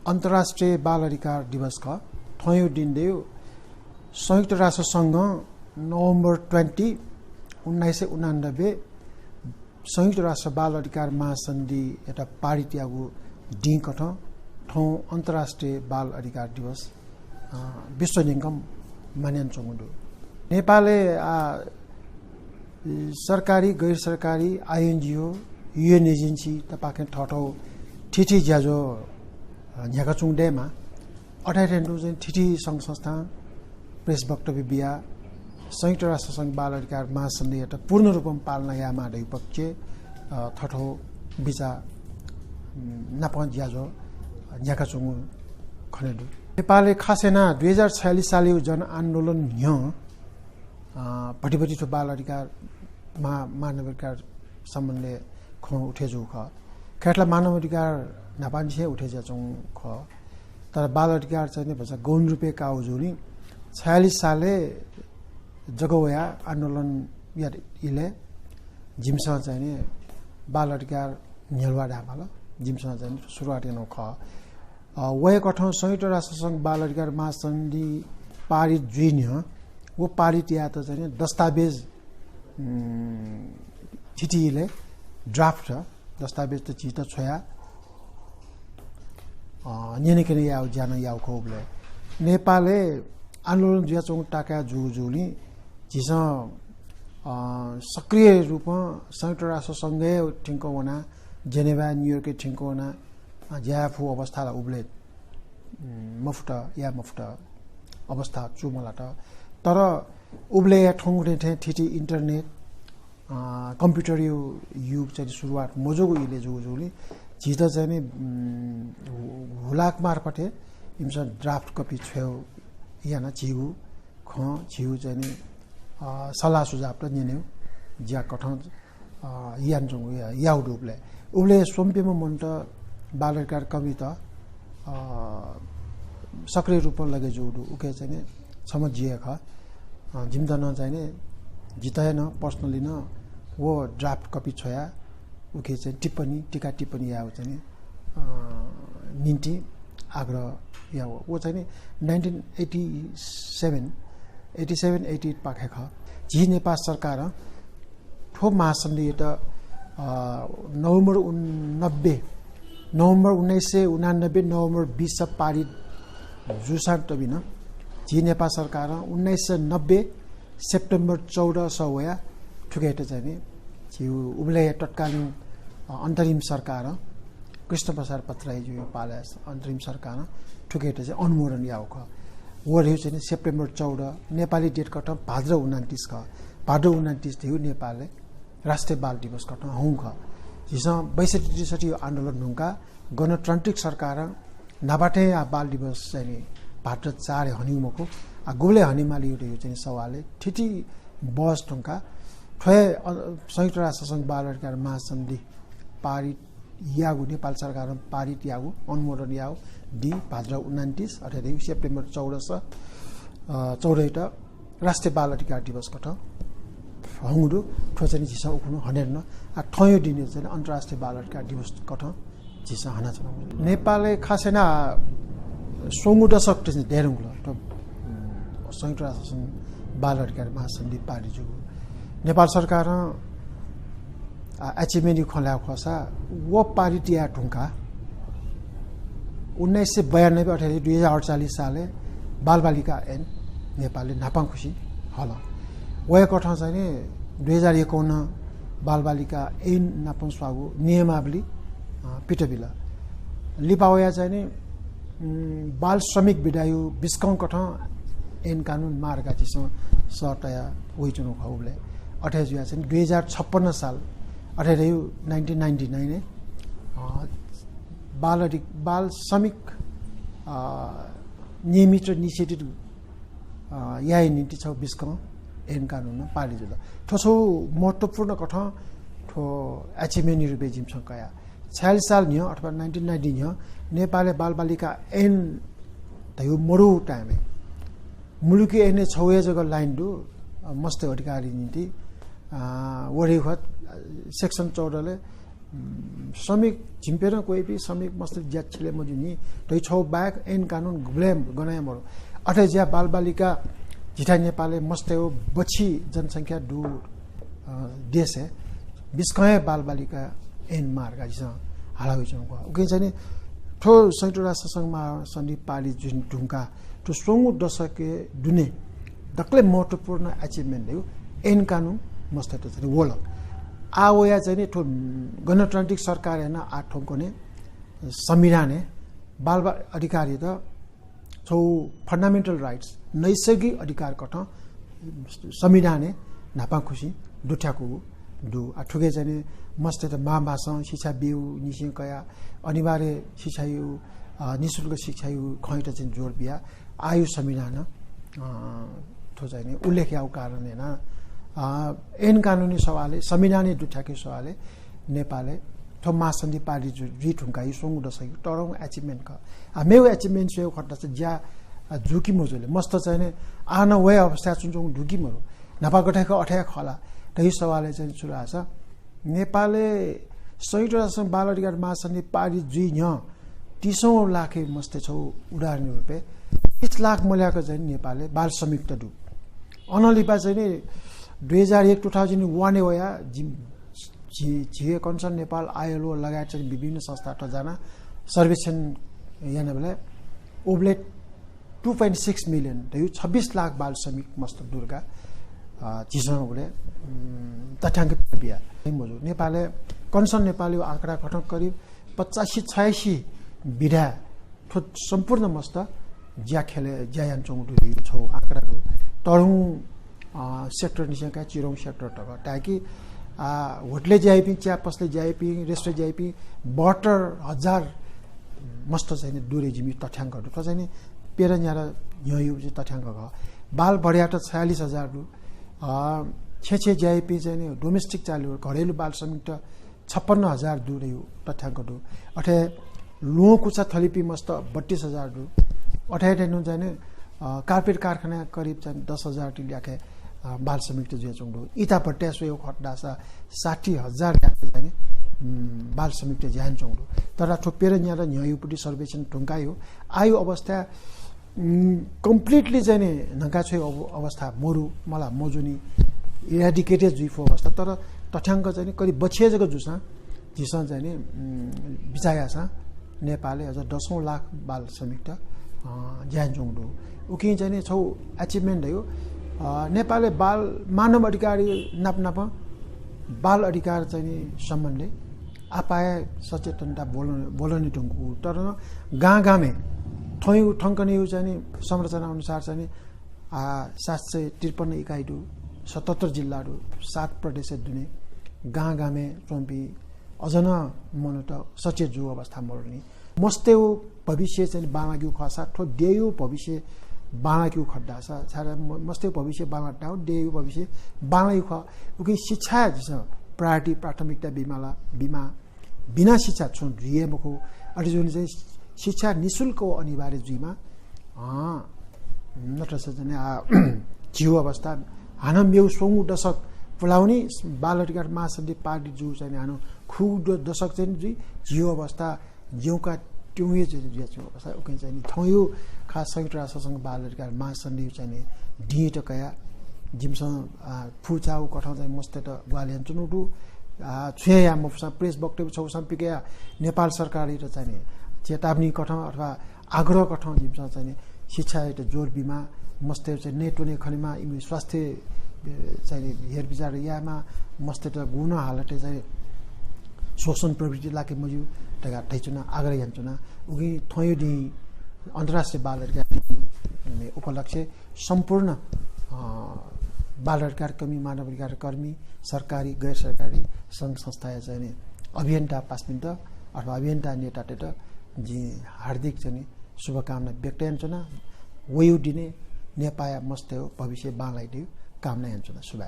अन्तर्राष्ट्रिय बाल अधिकार दिवस का ठयो दिन देऊ संयुक्त राष्ट्र संघ नवंबर 20 1989 संयुक्त राष्ट्र बाल अधिकार महासन्धि एउटा पारित यागु दिन कठ ठौ अन्तर्राष्ट्रिय बाल अधिकार दिवस विश्व निगम मान्यान चंगुदु नेपालले सरकारी गैर सरकारी आईएनजीओ यूएन एजेंसी तपाके ठठौ ठिठी ज्याजो न्याका चुङडेमा 28 चाहिँ ठिठी संघ संस्था प्रेस वक्तव्य बिया संयुक्त राष्ट्र संघ बाल अधिकार महासन्धि एउटा पूर्ण रूपमा पालना यामा दैपक्ष ठठौ बिचा नाप ज्याजो न्याका चुङ खनेदु नेपालले खासेना 2046 साल जन आन्दोलन न्य भटिभटि बाल अधिकार मानव अधिकार सम्बन्धले ख उठेजु ख केटला मानव अधिकार नापान्छे उठेजा चौ ख तर बाल अधिकार चाहिँ भन्छ गौण रूपे काउजुनी 46 साले जगवया आन्दोलन या इले जिमसा चाहिँ बाल अधिकार न्यलवा ढामाल जिमसा चाहिँ सुरुवात न ख वय कठौं संयुक्त राष्ट्र संघ बाल अधिकार महासन्धि पारित जुइन्य वो पारित या त चाहिँ दस्तावेज चिठीले ड्राफ्ट दस्तावेज त चिठ छोया नेनेकने याउ जान याउ खोबले नेपालले आन्दोलन 2014 टाका जुजुली जिस सक्रिय रूपमा संयुक्त राष्ट्र संघले ठिंकोना जेनेभा न्यूयॉर्क ठिंकोना ज्याफु अवस्थालाई उब्ले मफ्ट अवस्था चुमलाट तर उब्ले ठोंगुने ठिठी इन्टरनेट कम्प्युटर युग चाहिँ सुरुवात मजोगो इले जुजुली जित चाहिँ हुलाक मार्फते इमसा ड्राफ्ट कपी छेउ याना छिगु चाहिँ सल्लाह सुझाव त नेन्यौ ज्या कठौं यान जंगु याउ उब्ले सोम्पेमा मन्ट बाल अधिकार कविता सक्रिय रूपमा लगे जोडु उके चाहिँ समझिए ख जिम्दा न चाहिने जिताए न पर्सनली न वो ड्राफ्ट कपी छोया उके चाहिँ टिप्पणी टीका टिप्पणी या चाहिँ निन्टी आग्रह या वो चाहिँ 1988 पाखे ख जी नेपाल सरकार ठो महासन्धि त नवंबर 1989 नवंबर 20 पारित जुसा तबिन जी नेपाल सरकार 1990 सेप्टेम्बर 14 सवया ठुकेट चाहिँ जी उब्ले तत्कालीन अन्तरिम सरकार कृष्ण प्रसाद पत्राई जो पाले अन्तरिम सरकार ठुकेट चाहिँ अनुमोदन याउ ख वो रह्यो चाहिँ सेप्टेम्बर 14 नेपाली डेट कट भाद्र 29 ख भाद्र 29 थियो नेपालले राष्ट्रिय बाल दिवस कट हौ ख जिस 62 आन्दोलन हुँका गणतान्त्रिक सरकार नबाटे बाल दिवस चाहिँ भाद्र 4 हनिमको गुले हनिमाली यो चाहिँ सवालले ठिठी बस टंका ठय संयुक्त राष्ट्र संघ बाल अधिकार महासन्धि पारित यागु नेपाल सरकार पारित यागु अनुमोदन याउ दि भाद्र 29 अर्थात् सेप्टेम्बर 14 राष्ट्रिय बाल अधिकार दिवस कठ हङुडु ठोचनी जिसा उखुनु हनेर्न ठयो दिने चाहिँ अन्तर्राष्ट्रिय बाल अधिकार दिवस कठ जिसा हना छ नेपालले खासेना सोङु दशक चाहिँ डेरुङलो संयुक्त राष्ट्र संघ बाल अधिकार महासन्धि पारित जुगु नेपाल सरकार एचएमएनी खोला खसा वो पारित या ढुंका 1992 अर्थात् 2048 साले बालबालिका ऐन नेपालले नापाङ खुसी हल वय कठा चाहिँ 2051 बालबालिका ऐन नापाङ स्वागु नियमावली पिटबिला लिपावया चाहिँ बाल श्रमिक विधायु बिस्कौं कठा ऐन कानून मार्गा चिसो सटया वइचुनु खौले 28 चाहिँ 2056 साल अर्थात् 1999 ने बाल श्रमिक नियमित र निषेधित याय नीति छ बिस्कौं ऐन कानून पारित जुल ठोसो महत्वपूर्ण कठ ठो एचएमएनी रुपे जिमसँग कया 46 साल नियो अथवा 1990 नियो नेपालले बालबालिका ऐन तयो मरु टाइमे मुलुकी ऐन छौया जगह लाइन दु मस्त अधिकारी नीति वरी खत सेक्सन 14 ले श्रमिक झिम्पेर कोही भी श्रमिक मस्त ज्याद छिले मजुनी तै छौ बाग ऐन कानुन गुलेम गनाय मरो अठे ज्या बालबालिका जिठा नेपालले मस्ते हो बची जनसङ्ख्या दु देश है बिस्कय बालबालिका ऐन मार्गा जिस हालाउ जंगवा उके चाहिँ ठो संयुक्त राष्ट्र संघमा सन्धि पाली जुन ढुङ्गा तो सोंगु दशके दुने दक्ले महत्वपूर्ण अचिभमेन्ट हो ऐन कानुन मस्ते त चाहिँ वल आया चाहिँ ठो गणतान्त्रिक सरकार हैन आठौंको ने संविधान है बाल अधिकारी त छौ फन्डामेन्टल राइट्स नैसर्गिक अधिकार कठ संविधान है नापा खुसी दुठ्याको दु ठुके चाहिँ मस्ते त मा भाषा शिक्षा बिउ निसिङ कया अनिवार्य शिक्षा यु निशुल्क शिक्षा यु खैट चाहिँ जोड बिया आयु संविधान थो चाहिँ उल्लेख याउ कारण हैन ऐन कानुनी सवालले संविधान दुठ्याके सवालले नेपालले थो महासन्धि पार्टी जी ठुङ्काई सोंगु दसै टरौं अचिभमेन्ट क मेउ अचिभमेन्ट सेउ खट्टा चाहिँ ज्या झुकी मोजले मस्त चाहिँ आन वे अवस्था चुन्छौं ढुकी मरो नापा गठेको अठ्या खला त्यही सवालले चाहिँ सुरु आछ नेपालले संयुक्त राष्ट्र बाल अधिकार महासन्धि पार्टी जी न 30 लाख मस्ते छौ उदाहरण रुपे 30 लाख मूल्यको चाहिँ नेपालले बाल श्रमिक त दु अनलिपा चाहिँ 2001 होया जी कन्सर्न नेपाल आईएलओ लगायत चाहिँ विभिन्न संस्था जना सर्वेक्षण यहाँ बेला ओब्लेट 2.6 मिलियन त यो 26 लाख बाल श्रमिक मस्त दुर्गा चिसँग बोले तथ्याङ्क बिया मजु नेपालले कन्सर्न नेपाली आँकडा गठन करिब 85-86 विधा सम्पूर्ण मस्त ज्या खेले ज्यायान चौँडु छौ आँकडाको तरुङ सेक्टर निसका चिरौं सेक्टर टक ताकि होटले जाइपि चिया पसले जाइपि रेस्टुरेन्ट जाइपि बटर हजार मस्त चाहिँ दुरे जिमी तथ्याङ्कहरु त चाहिँ पेरा न्यारा यही तथ्याङ्क ग बाल बढ्या त 46,000 रु छे जाइपि चाहिँ डोमेस्टिक चालु घरेलु बाल श्रमिक त 56,000 दुरे तथ्याङ्क दु अठे लो कुचा थलिपि मस्त 32,000 रु अठे नु चाहिँ कार्पेट कारखाना करिब चाहिँ 10,000 टिल्याके बाल श्रमिक त जे चंगो इता पट्यासो यो खट्डासा 60,000 याके चाहिँ बाल श्रमिक त ज्यान चंगो तर थोपेर न्या र न्यायुपटी सर्वेक्षण टुंकायो आयु अवस्था कम्प्लिटली चाहिँ नका छ अवस्था मोरु मला मोजुनी इराडिकेटेड जुइफो अवस्था तर तथ्याङ्क चाहिँ करिब बछिएको जुसा जिसा चाहिँ बिचाया छ नेपालले अझ 10 लाख बाल श्रमिक त ज्यान चंगो उकि चाहिँ छौ अचिभमेन्ट हो नेपालले बाल मानव अधिकारी नाप बाल अधिकार चाहिँ सम्बन्धले आपाए सचेतनता बोलने ढुङ्गु तर गाँमे ठङ्कने चाहिँ संरचना अनुसार चाहिँ 753 इकाइहरू 77 जिल्लाहरू 7 प्रदेश दुने गाँमे चोम्पी अझ न मनो त सचेत जो अवस्था मर्ने मस्ते भविष्य चाहिँ बाँग्यु खसा ठो देयो भविष्य बाँग्यु खड्डा छ छाडा मस्ते भविष्य बाँग्टा हो देयो भविष्य बाँग्यु ख उकि शिक्षा जिस प्रायोरिटी प्राथमिकता बिना शिक्षा छु रिएमको अनि जुन चाहिँ शिक्षा निशुल्क अनिवार्य जुइमा नत्र सजने जीव अवस्था हान मेउ सोङु दशक पुलाउने बाल अधिकार महासन्धि पार्टी जु चाहिँ हानो खु दशक चाहिँ जुइ जीव अवस्था जिउका ट्युए चाहिँ अवस्था उकि चाहिँ थयो खास संयुक्त राष्ट्रसँग बाल अधिकार महासन्धि चाहिँ डिटकया जिमसँग फुचाउ कठाउ चाहिँ मस्ते त ग्वालियन चुनुटु छुया म प्रेस वक्तव्य छौ सम्पिकया नेपाल सरकारले त चाहिँ चेतावनी कठाउ अथवा आग्रह कठाउ जिमसँग चाहिँ शिक्षा त जोर बिमा मस्ते चाहिँ नेटोने खनिमा इमि स्वास्थ्य चाहिँ हेर विचार यामा मस्ते त गुण हालते चाहिँ शोषण प्रवृत्ति लाके मजु तगा थैचुना आग्रह यान्चुना उगी थयो दि अन्तर्राष्ट्रिय बाल अधिकार उपलक्ष्य सम्पूर्ण बाल अधिकार कर्मी मानव अधिकार कर्मी सरकारी गैर सरकारी संघ संस्था चाहिँ अभियन्ता पासमिन्ट अथवा अभियन्ता नेता जी हार्दिक चाहिँ शुभकामना व्यक्त यान्चुना वयु दिने नेपाया मस्ते हो भविष्य बाँलाई दियो कामना यान्चुना शुभ